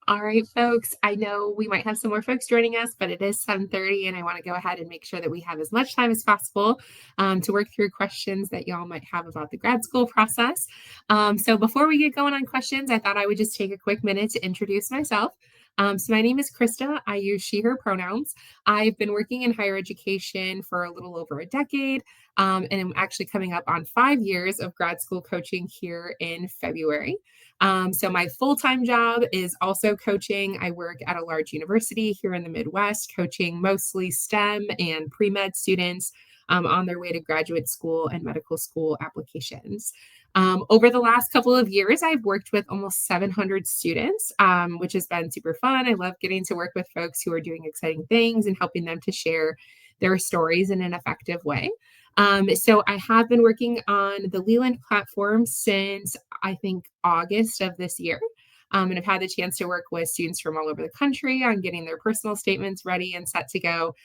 All right, folks. I know we might have some more folks joining us, but it is 7:30, and I want to go ahead and make sure that we have as much time as possible to work through questions that y'all might have about the grad school process. So before we get going on questions, I thought I would just take a quick minute to introduce myself. So my name is Krysta. I use she, her pronouns. I've been working in higher education for a little over a decade, and I'm actually coming up on 5 years of grad school coaching here in February. So my full-time job is also coaching. I work at a large university here in the Midwest, coaching mostly STEM and pre-med students on their way to graduate school and medical school applications. Over the last couple of years, I've worked with almost 700 students, which has been super fun. I love getting to work with folks who are doing exciting things and helping them to share their stories in an effective way. So I have been working on the Leland platform since I think August of this year. And I've had the chance to work with students from all over the country on getting their personal statements ready and set to go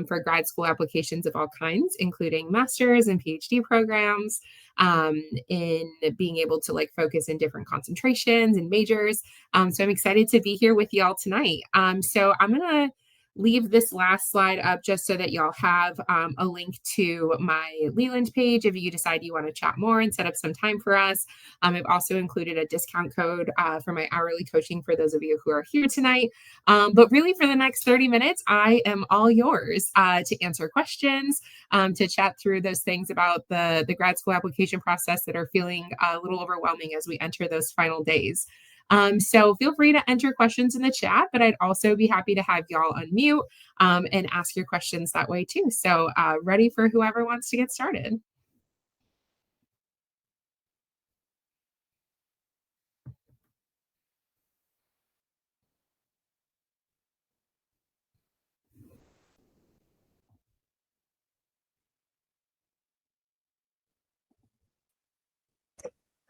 for grad school applications of all kinds, including master's and PhD programs, in being able to like focus in different concentrations and majors. So I'm excited to be here with y'all tonight. So I'm going to leave this last slide up just so that y'all have a link to my Leland page if you decide you want to chat more and set up some time for us. I've also included a discount code for my hourly coaching for those of you who are here tonight. But really for the next 30 minutes, I am all yours to answer questions, to chat through those things about the grad school application process that are feeling a little overwhelming as we enter those final days. So feel free to enter questions in the chat, but I'd also be happy to have y'all unmute and ask your questions that way too. So ready for whoever wants to get started.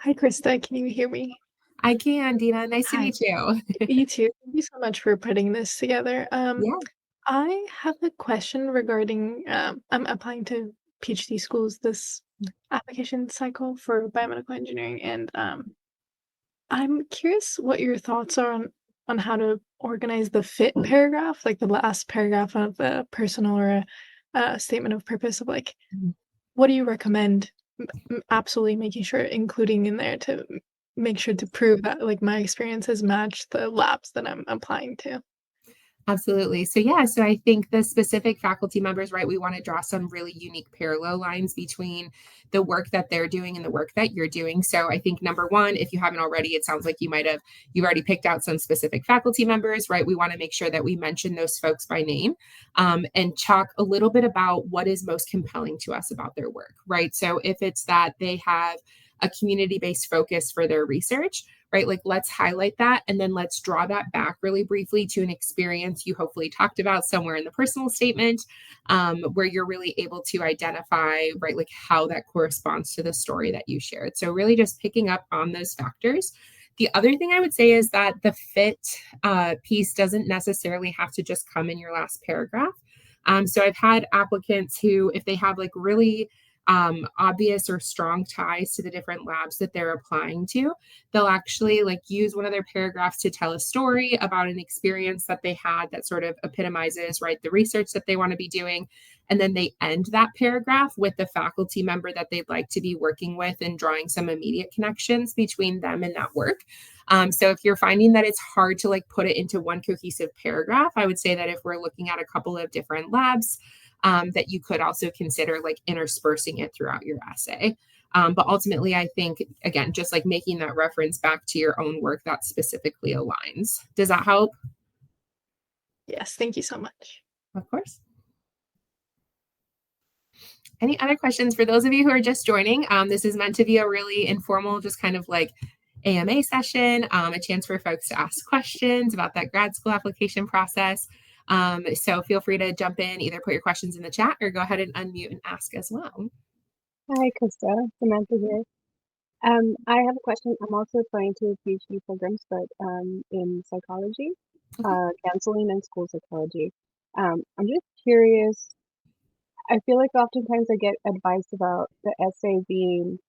Hi, Krysta. Can you hear me? I can, Dina. Nice to Hi. meet you. You too. Thank you so much for putting this together. Yeah. I have a question regarding I'm applying to PhD schools this application cycle for biomedical engineering, and I'm curious what your thoughts are on how to organize the fit paragraph, like the last paragraph of a personal or a statement of purpose of like Mhm. what do you recommend absolutely making sure including in there to make sure to prove that like my experiences match the labs that I'm applying to. Absolutely. So yeah, so I think the specific faculty members, right, we want to draw some really unique parallel lines between the work that they're doing and the work that you're doing. So I think number one, if you haven't already, it sounds like you've already picked out some specific faculty members, right? We want to make sure that we mention those folks by name, and talk a little bit about what is most compelling to us about their work, right? So if it's that they have a community-based focus for their research, right? Like let's highlight that and then let's draw that back really briefly to an experience you hopefully talked about somewhere in the personal statement, where you're really able to identify, right, like how that corresponds to the story that you shared. So really just picking up on those factors. The other thing I would say is that the fit piece doesn't necessarily have to just come in your last paragraph. So I've had applicants who, if they have like really obvious or strong ties to the different labs that they're applying to, they'll actually like use one of their paragraphs to tell a story about an experience that they had that sort of epitomizes, right, the research that they want to be doing. And then they end that paragraph with the faculty member that they'd like to be working with and drawing some immediate connections between them and that work. So if you're finding that it's hard to like put it into one cohesive paragraph, I would say that if we're looking at a couple of different labs, that you could also consider like interspersing it throughout your essay. But ultimately, I think, again, just like making that reference back to your own work that specifically aligns. Does that help? Yes, thank you so much. Of course. Any other questions for those of you who are just joining? This is meant to be a really informal, just kind of like AMA session, a chance for folks to ask questions about that grad school application process. So feel free to jump in, either put your questions in the chat or go ahead and unmute and ask as well. Hi, Krista. Samantha here. I have a question. I'm also applying to PhD programs, but in psychology, counseling and school psychology. I'm just curious. I feel like oftentimes I get advice about the essay being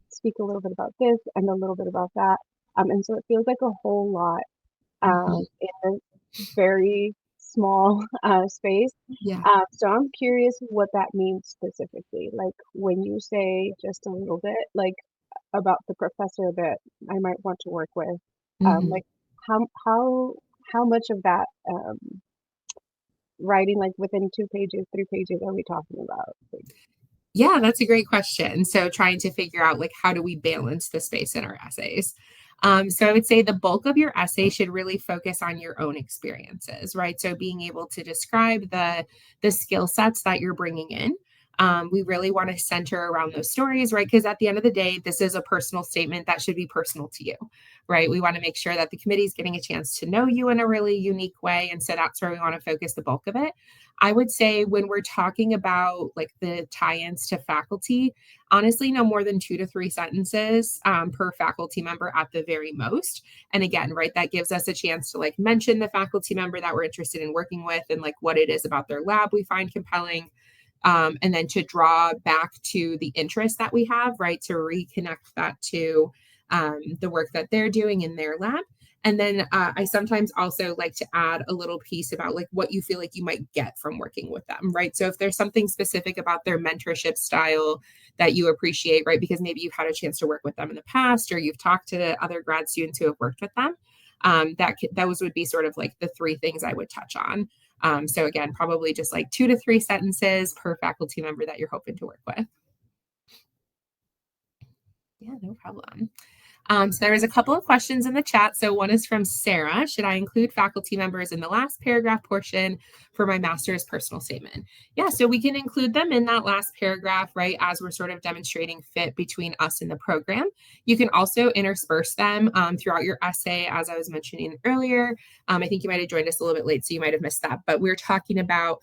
speak a little bit about this and a little bit about that. And so it feels like a whole lot in a very small space. Yeah. So I'm curious what that means specifically. Like when you say just a little bit, like about the professor that I might want to work with, Mhm. like how how how much of that writing, like within 2 pages, 3 pages, are we talking about? Like, Yeah, that's a great question. So trying to figure out like how do we balance the space in our essays? So I would say the bulk of your essay should really focus on your own experiences, right? So being able to describe the skill sets that you're bringing in. We really want to center around those stories, right? Because at the end of the day, this is a personal statement that should be personal to you, right? We want to make sure that the committee is getting a chance to know you in a really unique way. And so that's where we want to focus the bulk of it. I would say when we're talking about like the tie-ins to faculty, honestly, no more than 2 to 3 sentences per faculty member at the very most. And again, right, that gives us a chance to like mention the faculty member that we're interested in working with and like what it is about their lab we find compelling. And then to draw back to the interest that we have, right, to reconnect that to the work that they're doing in their lab. And then I sometimes also like to add a little piece about like what you feel like you might get from working with them, right? So if there's something specific about their mentorship style that you appreciate, right? Because maybe you've had a chance to work with them in the past or you've talked to other grad students who have worked with them, those would be sort of like the 3 things I would touch on. So again, probably just like 2 to 3 sentences per faculty member that you're hoping to work with. Yeah, no problem. So there was a couple of questions in the chat. So one is from Sarah. Should I include faculty members in the last paragraph portion for my master's personal statement? Yeah, so we can include them in that last paragraph, right, as we're sort of demonstrating fit between us and the program. You can also intersperse them throughout your essay, as I was mentioning earlier. I think you might have joined us a little bit late, so you might have missed that. But we're talking about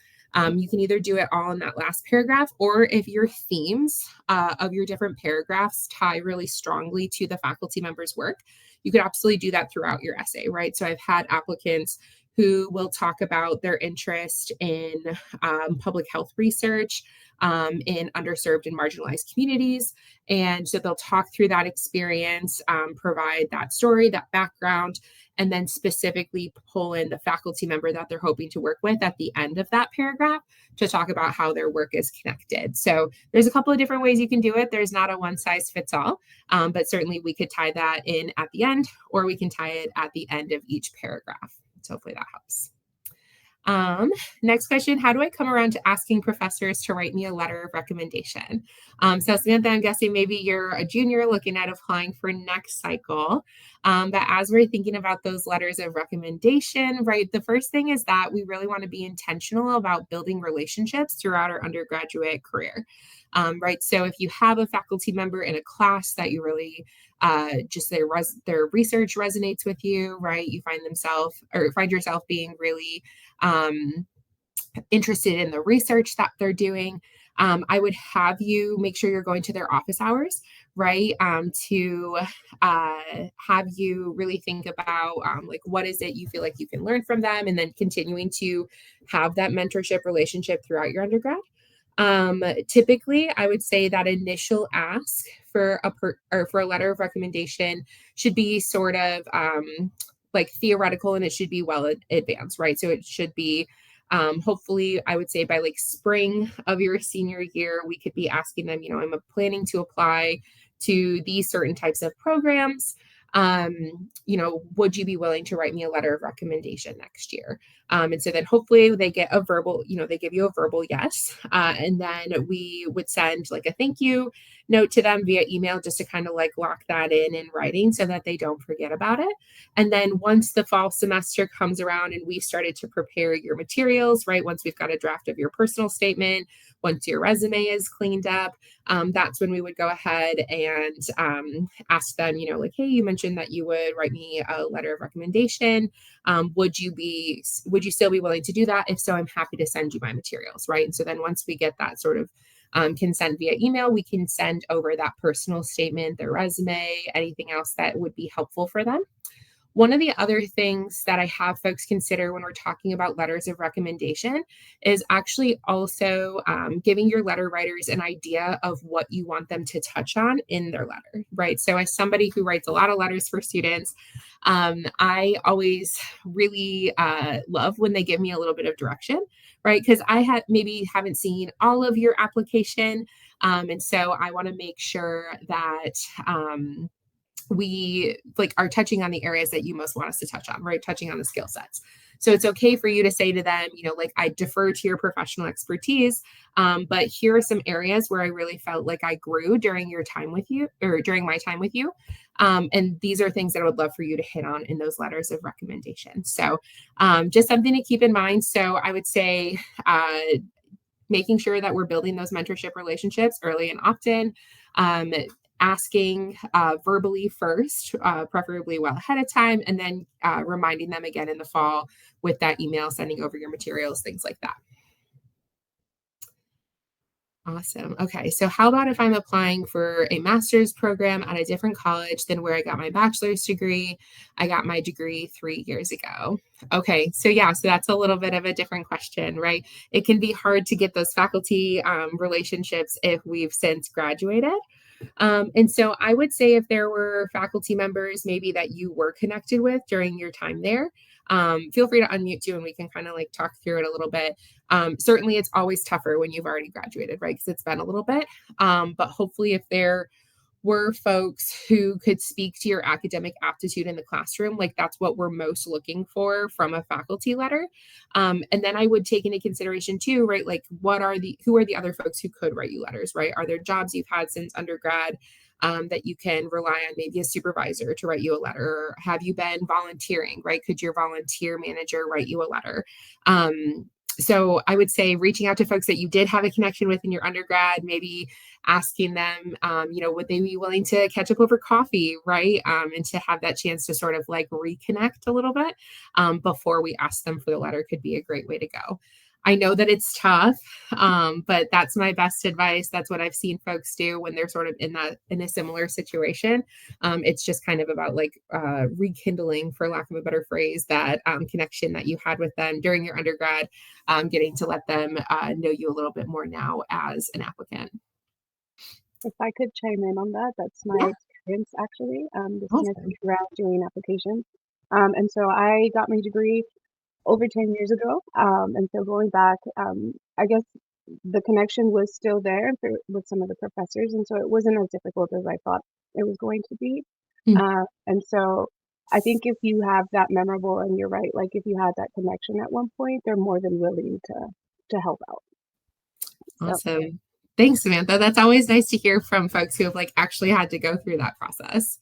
you can either do it all in that last paragraph, or if your themes of your different paragraphs tie really strongly to the faculty member's work, you could absolutely do that throughout your essay, right? So I've had applicants who will talk about their interest in public health research in underserved and marginalized communities. And so they'll talk through that experience, provide that story, that background, and then specifically pull in the faculty member that they're hoping to work with at the end of that paragraph to talk about how their work is connected. So there's a couple of different ways you can do it. There's not a one size fits all, but certainly we could tie that in at the end, or we can tie it at the end of each paragraph. So hopefully that helps. Next question, how do I come around to asking professors to write me a letter of recommendation? So Samantha, I'm guessing maybe you're a junior looking at applying for next cycle. But as we're thinking about those letters of recommendation, right, the first thing is that we really want to be intentional about building relationships throughout our undergraduate career. Right, so if you have a faculty member in a class that you really just their research resonates with you, right, you find yourself being really interested in the research that they're doing, I would have you make sure you're going to their office hours, right? To have you really think about like what is it you feel like you can learn from them, and then continuing to have that mentorship relationship throughout your undergrad. Typically, I would say that initial ask for for a letter of recommendation should be sort of like theoretical, and it should be well advanced, right? So it should be hopefully, I would say by like spring of your senior year, we could be asking them, I'm planning to apply to these certain types of programs. Would you be willing to write me a letter of recommendation next year? And so then hopefully they get a verbal, they give you a verbal yes. And then we would send like a thank you note to them via email just to kind of like lock that in writing so that they don't forget about it. And then once the fall semester comes around and we started to prepare your materials, right? Once we've got a draft of your personal statement, once your resume is cleaned up, that's when we would go ahead and ask them, like, hey, you mentioned that you would write me a letter of recommendation. Would you still be willing to do that? If so, I'm happy to send you my materials, right? And so then once we get that sort of consent via email, we can send over that personal statement, their resume, anything else that would be helpful for them. One of the other things that I have folks consider when we're talking about letters of recommendation is actually also giving your letter writers an idea of what you want them to touch on in their letter, right? So, as somebody who writes a lot of letters for students, I always really love when they give me a little bit of direction, right? Because I maybe haven't seen all of your application. And so I want to make sure that we like are touching on the areas that you most want us to touch on, right? Touching on the skill sets. So it's okay for you to say to them, like I defer to your professional expertise, but here are some areas where I really felt like I grew during your time with you or during my time with you. And these are things that I would love for you to hit on in those letters of recommendation. So just something to keep in mind. So I would say, making sure that we're building those mentorship relationships early and often, asking verbally first, preferably well ahead of time, and then reminding them again in the fall with that email, sending over your materials, things like that. Awesome. Okay. So how about if I'm applying for a master's program at a different college than where I got my bachelor's degree? I got my degree 3 years ago. Okay. So yeah, so that's a little bit of a different question, right? It can be hard to get those faculty relationships if we've since graduated. And so I would say if there were faculty members maybe that you were connected with during your time there, feel free to unmute too, and we can kind of like talk through it a little bit. Certainly it's always tougher when you've already graduated, right? Because it's been a little bit. But hopefully if there were folks who could speak to your academic aptitude in the classroom, like that's what we're most looking for from a faculty letter. And then I would take into consideration too, right? Like who are the other folks who could write you letters, right? Are there jobs you've had since undergrad that you can rely on maybe a supervisor to write you a letter? Or have you been volunteering, right? Could your volunteer manager write you a letter? So I would say reaching out to folks that you did have a connection with in your undergrad, maybe asking them, would they be willing to catch up over coffee, right? And to have that chance to sort of like reconnect a little bit before we ask them for the letter could be a great way to go. I know that it's tough, but that's my best advice. That's what I've seen folks do when they're sort of in a similar situation. It's just kind of about like rekindling, for lack of a better phrase, that connection that you had with them during your undergrad, getting to let them know you a little bit more now as an applicant. If I could chime in on that, that's my Yeah. experience actually. This is my Awesome. second round doing applications. And so I got my degree over 10 years ago. And so going back, I guess the connection was still there with some of the professors. And so it wasn't as difficult as I thought it was going to be. Mm. And so I think if you have that memorable, and you're right, like if you had that connection at one point, they're more than willing to help out. So Awesome. Thanks, Samantha. That's always nice to hear from folks who have like actually had to go through that process.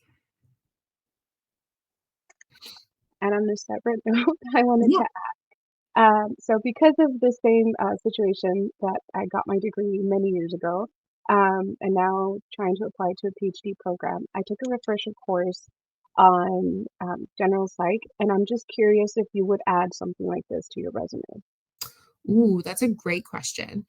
and on a separate note, I wanted Yeah. to so because of the same situation that I got my degree many years ago, and now trying to apply to a PhD program, I took a refresher course on general psych, and I'm just curious if you would add something like this to your resume. Ooh, that's a great question.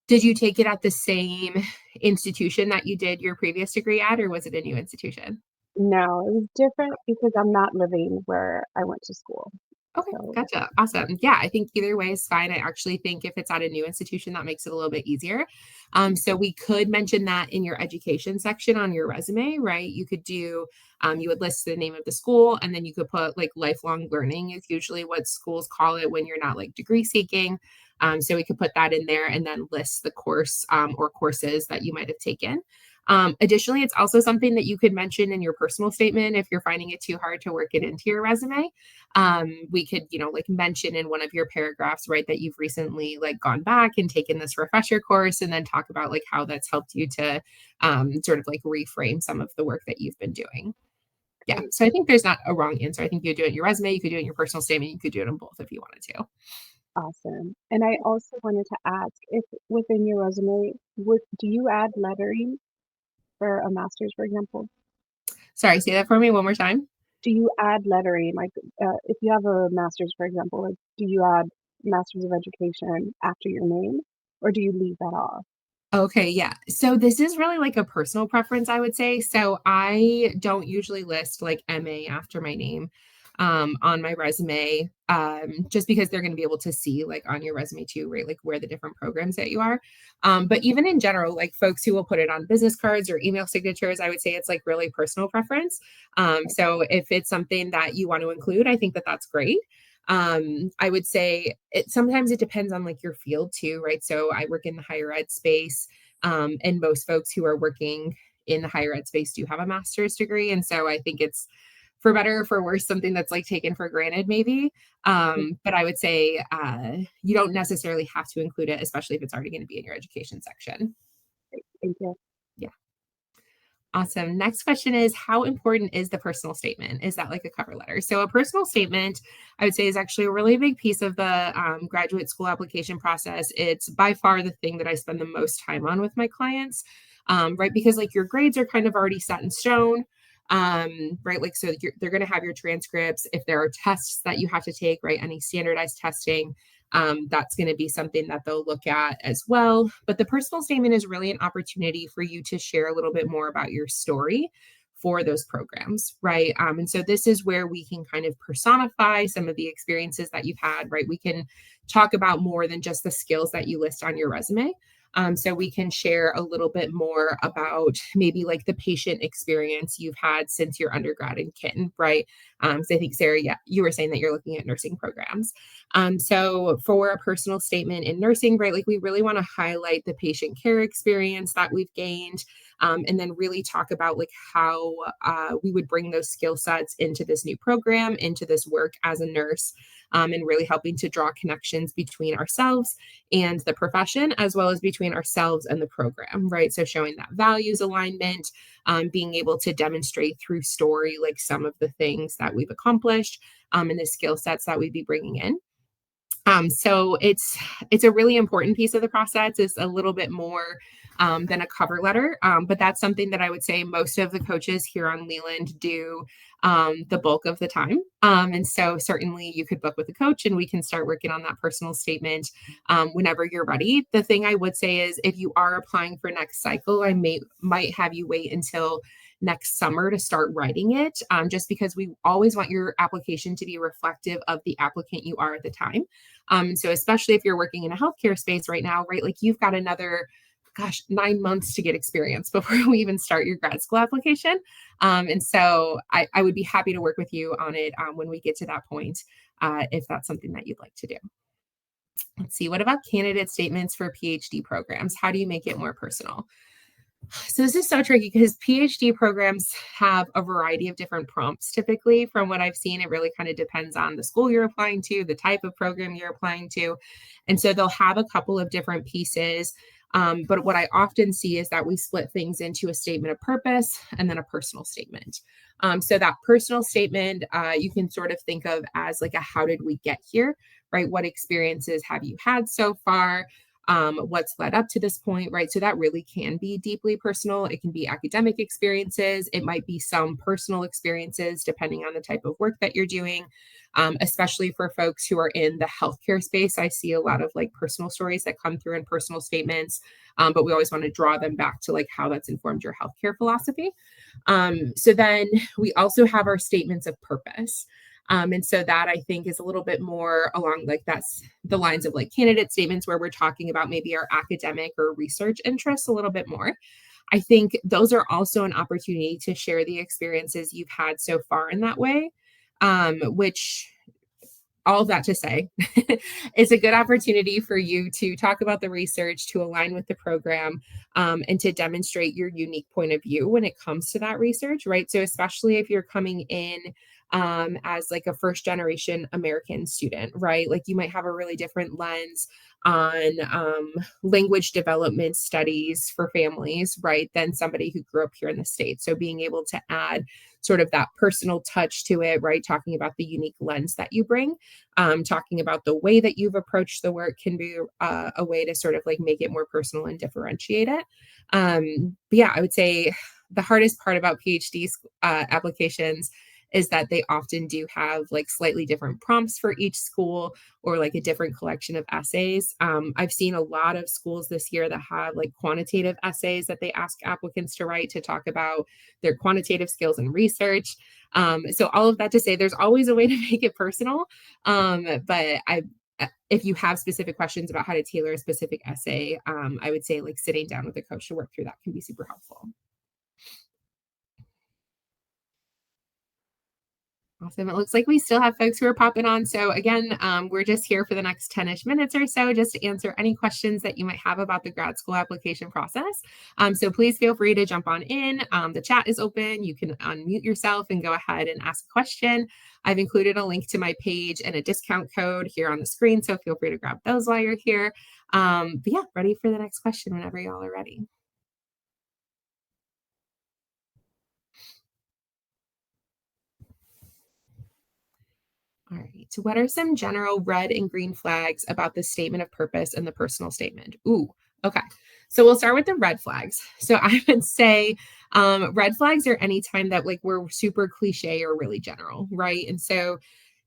Did you take it at the same institution that you did your previous degree at, or was it a new institution? No, it was different because I'm not living where I went to school. Okay, So gotcha. Awesome. Yeah, I think either way is fine. I actually think if it's at a new institution, that makes it a little bit easier. So we could mention that in your education section on your resume, right? You could do, you would list the name of the school, and then you could put like lifelong learning is usually what schools call it when you're not like degree seeking. So we could put that in there and then list the course or courses that you might have taken. Additionally, it's also something that you could mention in your personal statement if you're finding it too hard to work it into your resume. We could, like mention in one of your paragraphs, right, that you've recently like gone back and taken this refresher course, and then talk about like how that's helped you to sort of like reframe some of the work that you've been doing. Yeah. great, So I think there's not a wrong answer. I think you could do it in your resume, you could do it in your personal statement, you could do it in both if you wanted to. awesome. And I also wanted to ask if within your resume, do you add lettering for a master's, for example? Sorry, say that for me one more time. Do you add lettering? Like, if you have a master's, for example, like, do you add Masters of Education after your name, or do you leave that off? Okay, yeah. So this is really like a personal preference, I would say. So I don't usually list like MA after my name on my resume, just because they're going to be able to see like on your resume too, right? Like where the different programs that you are. But even in general, like folks who will put it on business cards or email signatures, I would say it's like really personal preference. So if it's something that you want to include, I think that that's great. I would say sometimes it depends on like your field too, right? So I work in the higher ed space, and most folks who are working in the higher ed space do have a master's degree, and so I think it's for better or for worse something that's like taken for granted maybe. But I would say you don't necessarily have to include it, especially if it's already going to be in your education section. Thank you. Yeah. Awesome. Next question is, how important is the personal statement? Is that like a cover letter? So a personal statement, I would say, is actually a really big piece of the graduate school application process. It's by far the thing that I spend the most time on with my clients, right? Because like your grades are kind of already set in stone, right? Like, so they're going to have your transcripts. If there are tests that you have to take, right? Any standardized testing, that's going to be something that they'll look at as well. But the personal statement is really an opportunity for you to share a little bit more about your story for those programs, right? And so this is where we can kind of personify some of the experiences that you've had, right? We can talk about more than just the skills that you list on your resume. So we can share a little bit more about maybe like the patient experience you've had since your undergrad in kin, right? So I think, Sarah, yeah, you were saying that you're looking at nursing programs. So for a personal statement in nursing, right, like we really want to highlight the patient care experience that we've gained, and then really talk about like how we would bring those skill sets into this new program, into this work as a nurse, and really helping to draw connections between ourselves and the profession, as well as between ourselves and the program, right? So showing that values alignment, being able to demonstrate through story, like some of the things that we've accomplished, and the skill sets that we'd be bringing in. So it's a really important piece of the process. It's a little bit more than a cover letter, but that's something that I would say most of the coaches here on Leland do the bulk of the time. And so certainly you could book with a coach and we can start working on that personal statement whenever you're ready. The thing I would say is if you are applying for next cycle, I might have you wait until next summer to start writing it, just because we always want your application to be reflective of the applicant you are at the time. So especially if you're working in a healthcare space right now, right, like you've got another, gosh, 9 months to get experience before we even start your grad school application. And so I would be happy to work with you on it when we get to that point, if that's something that you'd like to do. Let's see, what about candidate statements for PhD programs? How do you make it more personal? So this is so tricky because PhD programs have a variety of different prompts. Typically, from what I've seen, it really kind of depends on the school you're applying to, the type of program you're applying to. And so they'll have a couple of different pieces. But what I often see is that we split things into a statement of purpose and then a personal statement. So that personal statement, you can sort of think of as like a how did we get here, right? What experiences have you had so far? What's led up to this point, right? So that really can be deeply personal. It can be academic experiences. It might be some personal experiences, depending on the type of work that you're doing. Especially for folks who are in the healthcare space, I see a lot of like personal stories that come through in personal statements, but we always want to draw them back to like how that's informed your healthcare philosophy. So then we also have our statements of purpose. And so that I think is a little bit more along like that's the lines of like candidate statements where we're talking about maybe our academic or research interests a little bit more. I think those are also an opportunity to share the experiences you've had so far in that way, which all of that to say, it's a good opportunity for you to talk about the research, to align with the program, and to demonstrate your unique point of view when it comes to that research, right? So especially if you're coming in as like a first generation American student, right? Like you might have a really different lens on language development studies for families, right, than somebody who grew up here in the States. So being able to add sort of that personal touch to it, right? Talking about the unique lens that you bring, talking about the way that you've approached the work can be a way to sort of like make it more personal and differentiate it. But yeah, I would say the hardest part about PhD applications is that they often do have like slightly different prompts for each school or like a different collection of essays. I've seen a lot of schools this year that have like quantitative essays that they ask applicants to write to talk about their quantitative skills and research. So all of that to say, there's always a way to make it personal. But if you have specific questions about how to tailor a specific essay, I would say like sitting down with a coach to work through that can be super helpful. Awesome. It looks like we still have folks who are popping on. So again, we're just here for the next 10-ish minutes or so just to answer any questions that you might have about the grad school application process. So please feel free to jump on in. The chat is open. You can unmute yourself and go ahead and ask a question. I've included a link to my page and a discount code here on the screen. So feel free to grab those while you're here. But yeah, ready for the next question whenever y'all are ready. All right. So what are some general red and green flags about the statement of purpose and the personal statement? Ooh, okay. So we'll start with the red flags. So I would say red flags are anytime that like we're super cliche or really general, right? And so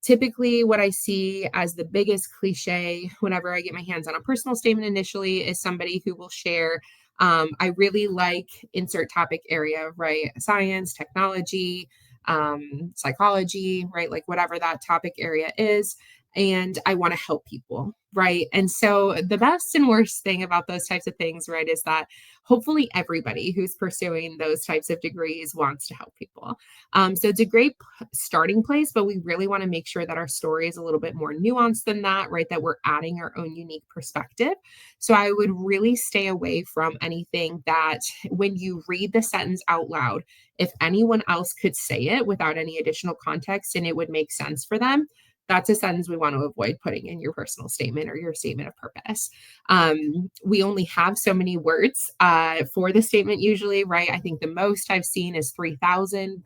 typically what I see as the biggest cliche whenever I get my hands on a personal statement initially is somebody who will share, I really like insert topic area, right? Science, technology, psychology, right? Like whatever that topic area is. And I want to help people, right? And so the best and worst thing about those types of things, right, is that hopefully everybody who's pursuing those types of degrees wants to help people. So it's a great starting place, but we really want to make sure that our story is a little bit more nuanced than that, right? That we're adding our own unique perspective. So I would really stay away from anything that when you read the sentence out loud, if anyone else could say it without any additional context and it would make sense for them, that's a sentence we want to avoid putting in your personal statement or your statement of purpose. We only have so many words for the statement usually, right? I think the most I've seen is 3,000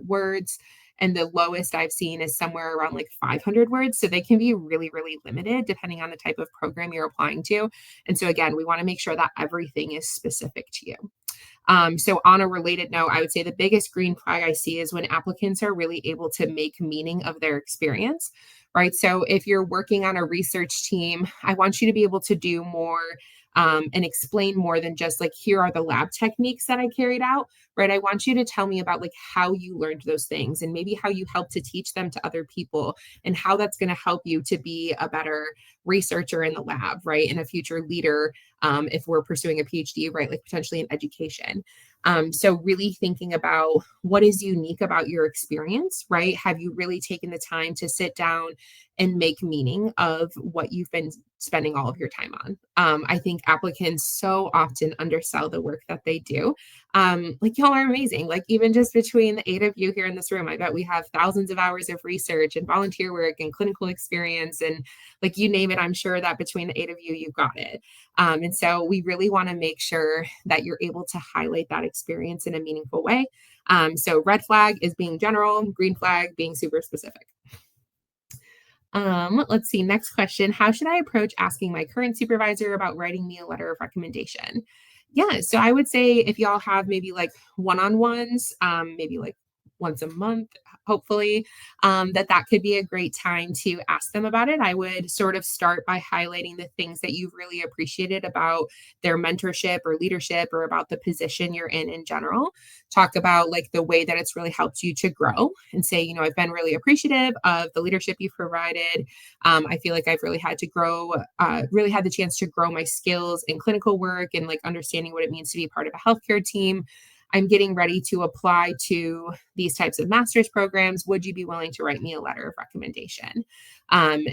words. And the lowest I've seen is somewhere around like 500 words. So they can be really, really limited depending on the type of program you're applying to. And so again, we want to make sure that everything is specific to you. So on a related note, I would say the biggest green flag I see is when applicants are really able to make meaning of their experience, right? So if you're working on a research team, I want you to be able to do more and explain more than just like, here are the lab techniques that I carried out, right? I want you to tell me about like how you learned those things and maybe how you help to teach them to other people and how that's going to help you to be a better researcher in the lab, right? And a future leader if we're pursuing a PhD, right? Like potentially in education. So really thinking about what is unique about your experience, right? Have you really taken the time to sit down and make meaning of what you've been spending all of your time on? I think applicants so often undersell the work that they do. Like y'all are amazing. Like even just between the 8 of you here in this room, I bet we have thousands of hours of research and volunteer work and clinical experience and like you name it, I'm sure that between the 8 of you, you've got it. And so we really want to make sure that you're able to highlight that experience in a meaningful way. So red flag is being general, green flag being super specific. Let's see. Next question. How should I approach asking my current supervisor about writing me a letter of recommendation? Yeah, so I would say if y'all have maybe like one-on-ones, maybe like once a month, hopefully, that could be a great time to ask them about it. I would sort of start by highlighting the things that you've really appreciated about their mentorship or leadership or about the position you're in general. Talk about like the way that it's really helped you to grow and say, you know, I've been really appreciative of the leadership you've provided. I feel like I've really had to grow, really had the chance to grow my skills in clinical work and like understanding what it means to be part of a healthcare team. I'm getting ready to apply to these types of master's programs. Would you be willing to write me a letter of recommendation?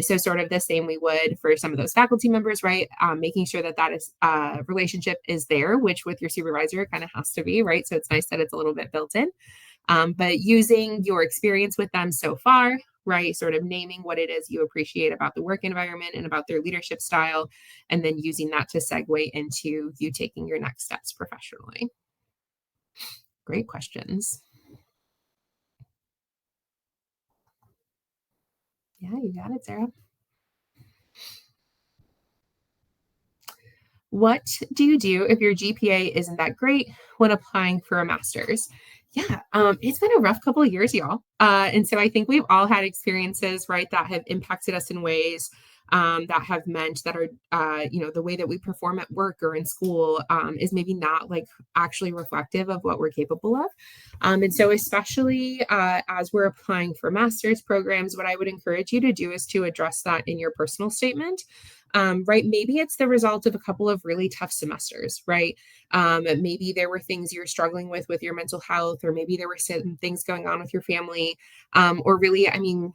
So sort of the same we would for some of those faculty members, right? Making sure that that is relationship is there, which with your supervisor kind of has to be, right? So it's nice that it's a little bit built in. But using your experience with them so far, right? Sort of naming what it is you appreciate about the work environment and about their leadership style, and then using that to segue into you taking your next steps professionally. Great questions. Yeah, you got it, Sarah. What do you do if your GPA isn't that great when applying for a master's? Yeah, it's been a rough couple of years, y'all. And so I think we've all had experiences, right, that have impacted us in ways that have meant that are, the way that we perform at work or in school is maybe not like actually reflective of what we're capable of. And so, especially as we're applying for master's programs, what I would encourage you to do is to address that in your personal statement. Right, maybe it's the result of a couple of really tough semesters, right? Maybe there were things you're struggling with your mental health, or maybe there were some things going on with your family. Or really, I mean,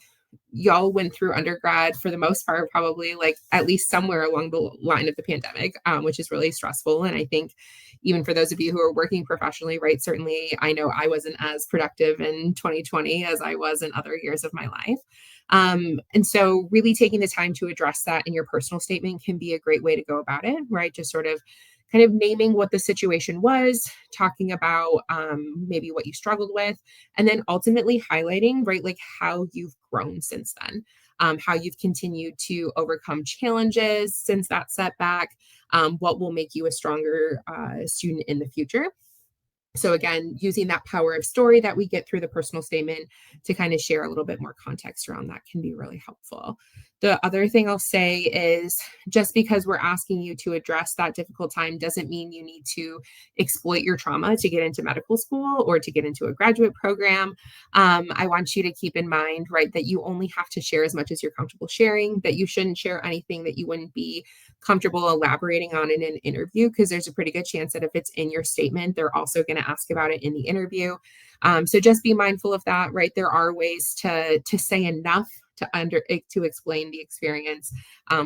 y'all went through undergrad for the most part, probably like at least somewhere along the line of the pandemic, which is really stressful. And I think even for those of you who are working professionally, right, certainly I know I wasn't as productive in 2020 as I was in other years of my life. And so really taking the time to address that in your personal statement can be a great way to go about it, right? Just sort of kind of naming what the situation was, talking about maybe what you struggled with, and then ultimately highlighting, right, like how you've grown since then, how you've continued to overcome challenges since that setback, what will make you a stronger student in the future. So again, using that power of story that we get through the personal statement to kind of share a little bit more context around that can be really helpful. The other thing I'll say is just because we're asking you to address that difficult time doesn't mean you need to exploit your trauma to get into medical school or to get into a graduate program. I want you to keep in mind, right, that you only have to share as much as you're comfortable sharing, that you shouldn't share anything that you wouldn't be comfortable elaborating on in an interview, because there's a pretty good chance that if it's in your statement, they're also going to ask about it in the interview. So just be mindful of that, right? There are ways to say enough to explain the experience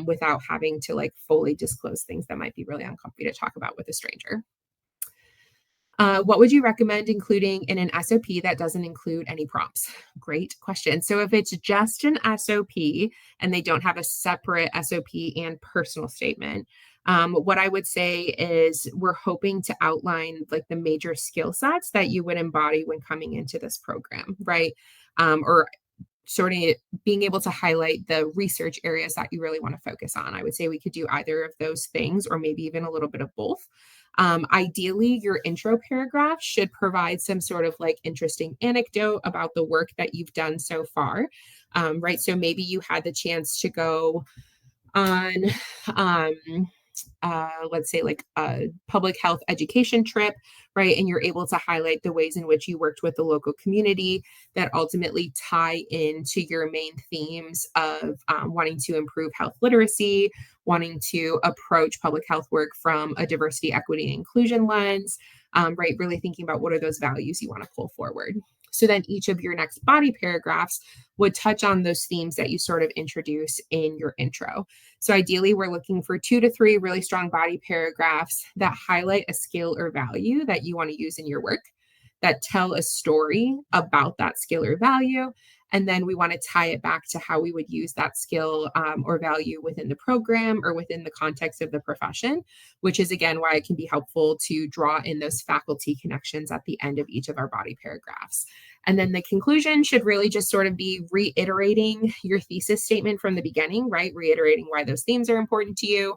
without having to like fully disclose things that might be really uncomfortable to talk about with a stranger. What would you recommend including in an SOP that doesn't include any prompts? Great question. So if it's just an SOP and they don't have a separate SOP and personal statement, what I would say is we're hoping to outline like the major skill sets that you would embody when coming into this program, right? Or sort of being able to highlight the research areas that you really want to focus on. I would say we could do either of those things or maybe even a little bit of both. Ideally, your intro paragraph should provide some sort of like interesting anecdote about the work that you've done so far, right? So maybe you had the chance to go on let's say like a public health education trip, right? And you're able to highlight the ways in which you worked with the local community that ultimately tie into your main themes of wanting to improve health literacy, wanting to approach public health work from a diversity, equity, and inclusion lens, right? Really thinking about what are those values you want to pull forward. So then each of your next body paragraphs would touch on those themes that you sort of introduce in your intro. So ideally, we're looking for 2 to 3 really strong body paragraphs that highlight a skill or value that you want to use in your work, that tell a story about that skill or value. And then we want to tie it back to how we would use that skill or value within the program or within the context of the profession, which is again why it can be helpful to draw in those faculty connections at the end of each of our body paragraphs. And then the conclusion should really just sort of be reiterating your thesis statement from the beginning, right? Reiterating why those themes are important to you.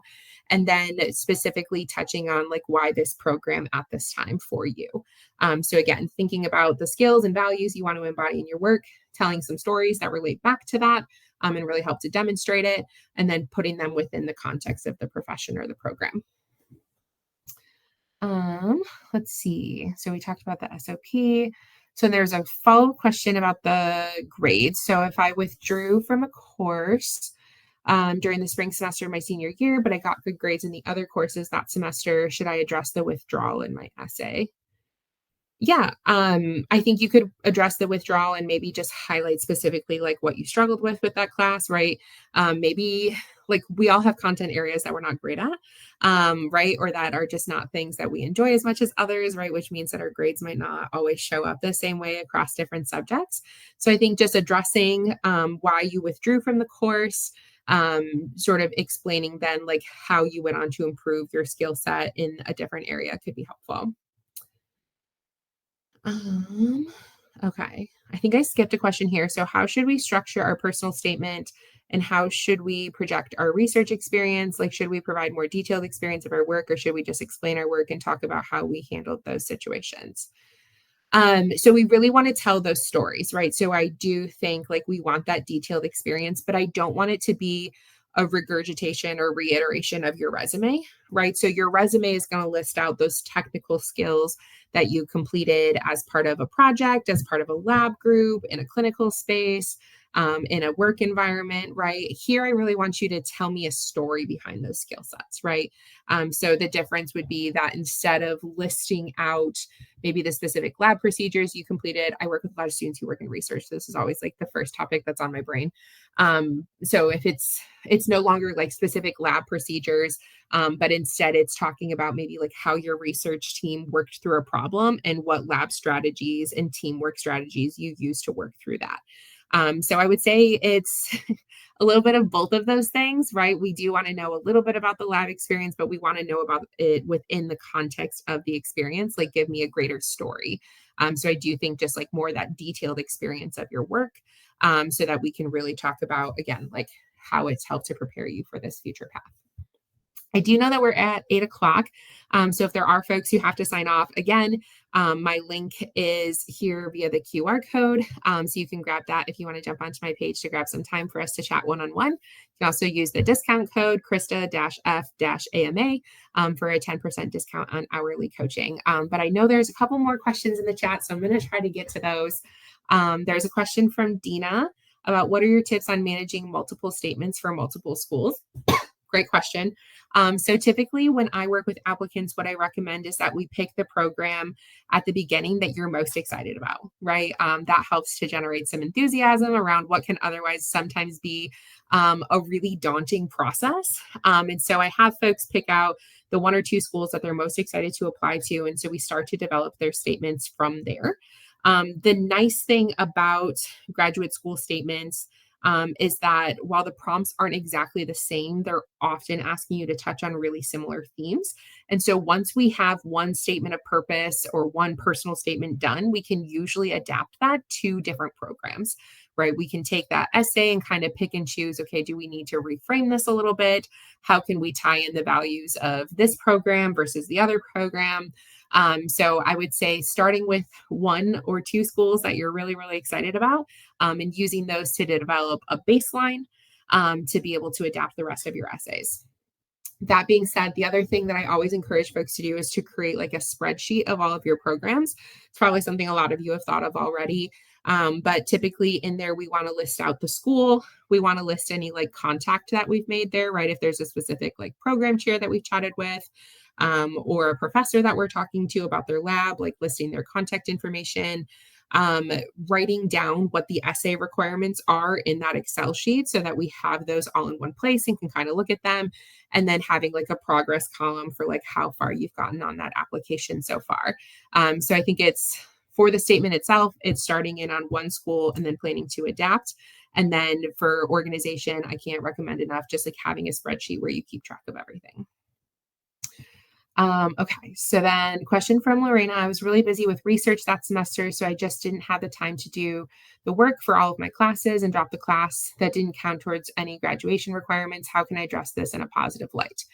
And then specifically touching on like why this program at this time for you. So again, thinking about the skills and values you want to embody in your work, telling some stories that relate back to that and really help to demonstrate it, and then putting them within the context of the profession or the program. Let's see. So we talked about the SOP. So there's a follow-up question about the grades. So if I withdrew from a course during the spring semester of my senior year, but I got good grades in the other courses that semester, should I address the withdrawal in my essay? Yeah, I think you could address the withdrawal and maybe just highlight specifically like what you struggled with that class, right? Maybe like we all have content areas that we're not great at, right? Or that are just not things that we enjoy as much as others, right? Which means that our grades might not always show up the same way across different subjects. So I think just addressing why you withdrew from the course, sort of explaining then like how you went on to improve your skill set in a different area could be helpful. Okay. I think I skipped a question here. So how should we structure our personal statement and how should we project our research experience? Like, should we provide more detailed experience of our work or should we just explain our work and talk about how we handled those situations? So we really want to tell those stories, right? So I do think like we want that detailed experience, but I don't want it to be a regurgitation or reiteration of your resume, right? So your resume is going to list out those technical skills that you completed as part of a project, as part of a lab group, in a clinical space, in a work environment, right? Here, I really want you to tell me a story behind those skill sets, right? So the difference would be that instead of listing out maybe the specific lab procedures you completed. I work with a lot of students who work in research. So this is always like the first topic that's on my brain. So if it's no longer like specific lab procedures, but instead it's talking about maybe like how your research team worked through a problem and what lab strategies and teamwork strategies you use to work through that. So I would say it's a little bit of both of those things, right? We do want to know a little bit about the lab experience, but we want to know about it within the context of the experience, like give me a greater story. So I do think just like more that detailed experience of your work, so that we can really talk about, again, like how it's helped to prepare you for this future path. I do know that we're at 8 o'clock. So if there are folks who have to sign off, again, my link is here via the QR code. So you can grab that if you want to jump onto my page to grab some time for us to chat one-on-one. You can also use the discount code Krysta-F-AMA for a 10% discount on hourly coaching. But I know there's a couple more questions in the chat, so I'm going to try to get to those. There's a question from Dina about what are your tips on managing multiple statements for multiple schools? Great question. So typically when I work with applicants, what I recommend is that we pick the program at the beginning that you're most excited about, right? That helps to generate some enthusiasm around what can otherwise sometimes be a really daunting process. And so I have folks pick out the one or two schools that they're most excited to apply to. And so we start to develop their statements from there. The nice thing about graduate school statements is that while the prompts aren't exactly the same, they're often asking you to touch on really similar themes. And so once we have one statement of purpose or one personal statement done, we can usually adapt that to different programs, right? We can take that essay and kind of pick and choose, okay, do we need to reframe this a little bit? How can we tie in the values of this program versus the other program? So I would say starting with one or two schools that you're really, really excited about, and using those to develop a baseline to be able to adapt the rest of your essays. That being said, the other thing that I always encourage folks to do is to create like a spreadsheet of all of your programs. It's probably something a lot of you have thought of already. But typically in there, we want to list out the school. We want to list any like contact that we've made there, right? If there's a specific like program chair that we've chatted with, or a professor that we're talking to about their lab, like listing their contact information, writing down what the essay requirements are in that Excel sheet so that we have those all in one place and can kind of look at them, and then having like a progress column for like how far you've gotten on that application so far. So I think it's for the statement itself, it's starting in on one school and then planning to adapt. And then for organization, I can't recommend enough just like having a spreadsheet where you keep track of everything. Okay, so then question from Lorena. I was really busy with research that semester, so I just didn't have the time to do the work for all of my classes and dropped the class that didn't count towards any graduation requirements. How can I address this in a positive light?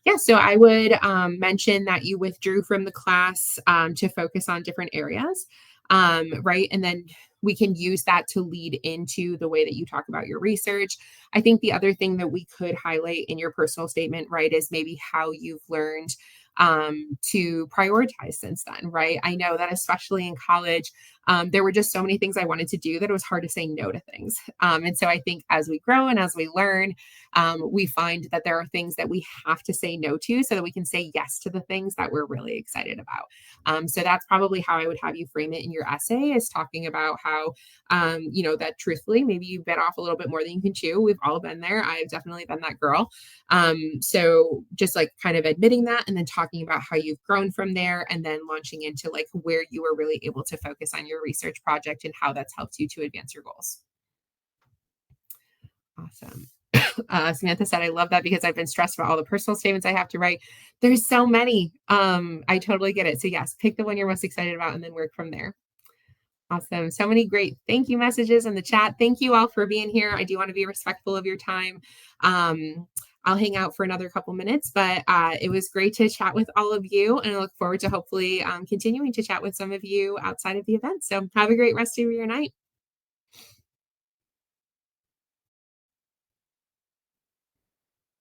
Yeah, so I would mention that you withdrew from the class to focus on different areas, right? And then we can use that to lead into the way that you talk about your research. I think the other thing that we could highlight in your personal statement, right, is maybe how you've learned to prioritize since then, right? I know that especially in college, there were just so many things I wanted to do that it was hard to say no to things. And so I think as we grow and as we learn, we find that there are things that we have to say no to so that we can say yes to the things that we're really excited about. So that's probably how I would have you frame it in your essay, is talking about how, that truthfully, maybe you bit off a little bit more than you can chew. We've all been there. I've definitely been that girl. So just like kind of admitting that and then talking about how you've grown from there, and then launching into like where you were really able to focus on your research project and how that's helped you to advance your goals. Awesome. Samantha said, I love that because I've been stressed about all the personal statements I have to write. There's so many. I totally get it. So yes, pick the one you're most excited about and then work from there. Awesome. So many great thank you messages in the chat. Thank you all for being here. I do want to be respectful of your time. I'll hang out for another couple minutes, but it was great to chat with all of you, and I look forward to hopefully continuing to chat with some of you outside of the event. So have a great rest of your night.